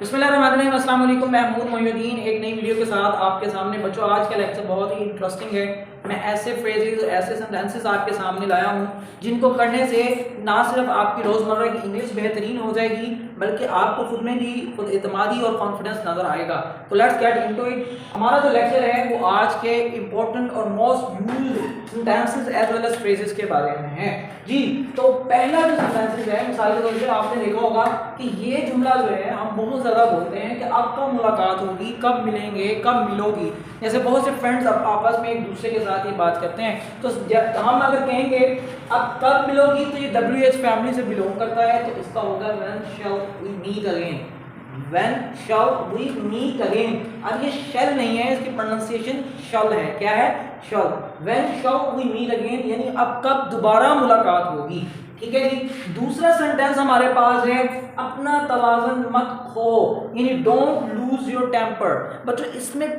बिस्मिल्लाहिर्रहमानिर्रहीम, अस्सलाम वालेकुम। मैं महमूद मोइनुद्दीन एक नई वीडियो के साथ आपके सामने। बच्चों, आज का लेक्चर बहुत ही इंटरेस्टिंग है। मैं ऐसे फ्रेजेस, ऐसे सेंटेंसेस आपके सामने लाया हूँ जिनको करने से ना सिर्फ आपकी रोज़मर्रा की इंग्लिश बेहतरीन हो जाएगी, बल्कि आपको खुद में भी खुद एतमादी और कॉन्फिडेंस नज़र आएगा। तो लेट्स गेट इनटू इट। हमारा जो लेक्चर है वो आज के इंपॉर्टेंट और most used sentences as well as phrases के बारे में है जी। तो पहला जो सेंटेंसेस है, मिसाल के तौर पर आपने देखा होगा कि ये जुमला जो है हम बहुत ज़्यादा बोलते हैं कि अब कब मुलाकात होगी, कब मिलेंगे, कब मिलोगी। जैसे बहुत से फ्रेंड्स अब आपस में एक दूसरे के साथ ये बात करते हैं। तो हम अगर कहेंगे अब कब मिलोगी, तो ये WH फैमिली से बिलोंग करता है, तो इसका होगा when shall we meet again. When shall we meet again. अब ये शैल नहीं है, इसकी प्रोनाउंसिएशन शल है। क्या है? Shall. When shall we meet again यानी अब कब दोबारा मुलाकात होगी। ठीक है जी। दूसरा सेंटेंस हमारे पास है अपना तवाज़ुन मत खो, यानी डोंट लूज योर टेम्पर। बच्चों, इसमें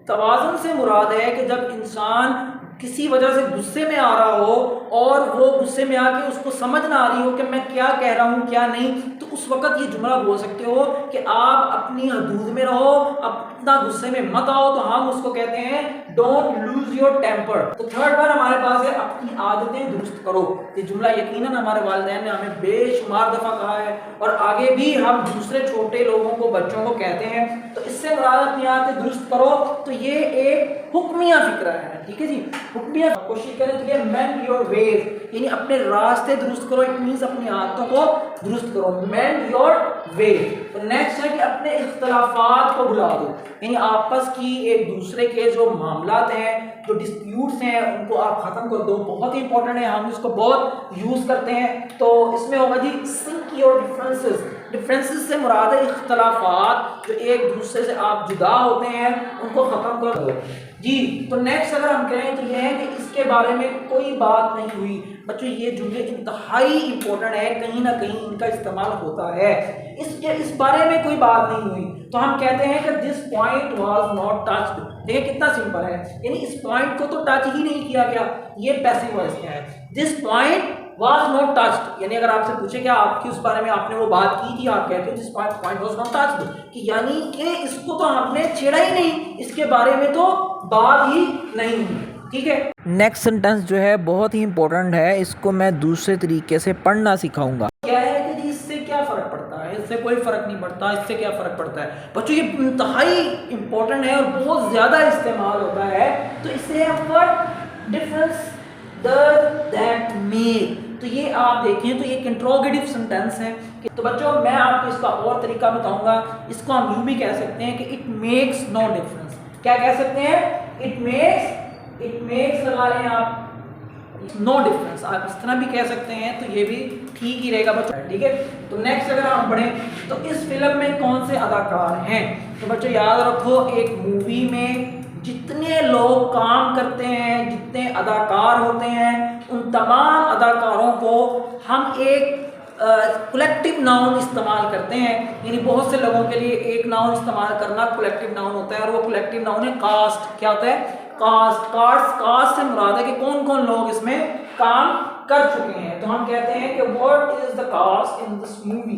तवाज़ुन से मुराद है कि जब इंसान किसी वजह से गुस्से में आ रहा हो और वो गुस्से में आके उसको समझ ना आ रही हो कि मैं क्या कह रहा हूँ क्या नहीं, तो उस वक्त ये जुमला बोल सकते हो कि आप अपनी हदूद में रहो, अपना गुस्से में मत आओ। तो हम उसको कहते हैं डोंट लूज योर टेम्पर। तो थर्ड बार हमारे पास है अपनी आदतें दुरुस्त करो। ये जुमला यकीनन हमारे वालिदैन ने हमें बेशुमार दफ़ा कहा है और आगे भी हम दूसरे छोटे लोगों को, बच्चों को कहते हैं। तो इससे मुराद अपनी आदतें दुरुस्त करो, तो ये एक हुक्मिया फिक्रा है। ठीक है जी। हुक्मिया कोशिश करें तो ये मेंड योर वेज, यानी अपने रास्ते दुरुस्त करो। इट मींस अपनी आदतों को दुरुस्त करो। मेंड योर वेज। तो नेक्स्ट है कि अपने इख्तलाफात को भुला दो, यानी आपस की एक दूसरे के जो मामलात हैं, जो डिस्प्यूट्स हैं, उनको आप खत्म कर दो। बहुत ही इंपॉर्टेंट है, हम इसको बहुत यूज करते हैं। तो इसमें होगा जी सिंक योर डिफरेंसेस। डिफरेंसेस से मुराद है इख्तलाफात, जो एक दूसरे से आप जुदा होते हैं, उनको खत्म कर दो जी। तो नेक्स्ट अगर हम कहें तो यह है कि इसके बारे में कोई बात नहीं हुई। बच्चों, ये जुमले इंतहाई इंपॉर्टेंट है, कहीं ना कहीं इनका इस्तेमाल होता है। इस बारे में कोई बात नहीं हुई तो हम कहते हैं कि this point was not touched. देखिए कितना सिंपल है, यानी इस पॉइंट को तो टच ही नहीं किया गया। ये पैसिव वॉइस क्या है? This point was not touched, यानी अगर आपसे पूछे क्या आपकी उस बारे में आपने वो बात की थी, आप कहते हो this point was not touched, कि यानी कि इसको तो आपने छेड़ा ही नहीं, इसके बारे में तो बात ही नहीं हुई। ठीक है। नेक्स्ट सेंटेंस जो है बहुत ही इंपॉर्टेंट है, इसको मैं दूसरे तरीके से पढ़ना सिखाऊंगा। क्या है कि जी इससे क्या फर्क पड़ता है? इससे कोई फर्क नहीं पड़ता। इससे क्या फर्क पड़ता है? बच्चों, ये इंतहाई इंपॉर्टेंट है और बहुत ज्यादा इस्तेमाल होता है। तो इससे हम what difference does that make, तो ये आप देखें तो ये एक इंट्रोगेटिव सेंटेंस है। तो बच्चों, मैं आपको इसका और तरीका बताऊंगा। इसको हम यूं भी कह सकते हैं कि इट मेक्स नो डिफरेंस। क्या कह सकते हैं? इट मेक्स लगा लें आप, नो डिफरेंस आप इस तरह भी कह सकते हैं, तो ये भी ठीक ही रहेगा बच्चों। ठीक है। तो नेक्स्ट अगर हम बढ़ें तो इस फिल्म में कौन से अदाकार हैं? तो बच्चों याद रखो, एक मूवी में जितने लोग काम करते हैं, जितने अदाकार होते हैं, उन तमाम अदाकारों को हम एक कलेक्टिव नाउन इस्तेमाल करते हैं। यानी बहुत से लोगों के लिए एक नाउन इस्तेमाल करना कलेक्टिव नाउन होता है, और वो कलेक्टिव नाउन है कास्ट। क्या होता है? कास्ट। कास्ट से मुराद है कि कौन कौन लोग इसमें काम कर चुके हैं। तो हम कहते हैं कि what is the cast in this movie.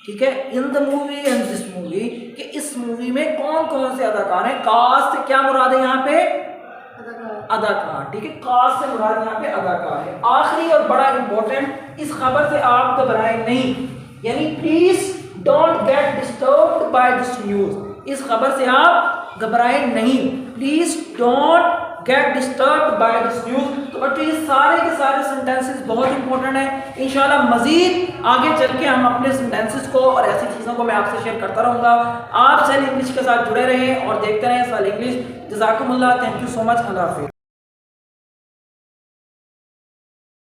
ठीक है। In the movie and this movie, कि इस मूवी में कौन कौन से अदाकार हैं। कास्ट से क्या मुराद है यहाँ पे? अदाकार। ठीक है। कास्ट से मुराद यहाँ पे अदाकार है। आखिरी और बड़ा इंपॉर्टेंट, इस खबर से आप घबराएं नहीं, यानी please don't get disturbed by this news. इस खबर से आप घबराएं नहीं, please don't get disturbed by this news. तो बच्चों, ये सारे के सारे सेंटेंसेस बहुत इंपॉर्टेंट है। इंशाल्लाह मजीद आगे चल के हम अपने सेंटेंसेस को और ऐसी चीज़ों को मैं आपसे शेयर करता रहूँगा। आप सहल इंग्लिश के साथ जुड़े रहें और देखते रहें सहल इंग्लिश। जज़ाकुमुल्लाह। Thank you so much. अल्लाह हाफ़िज़।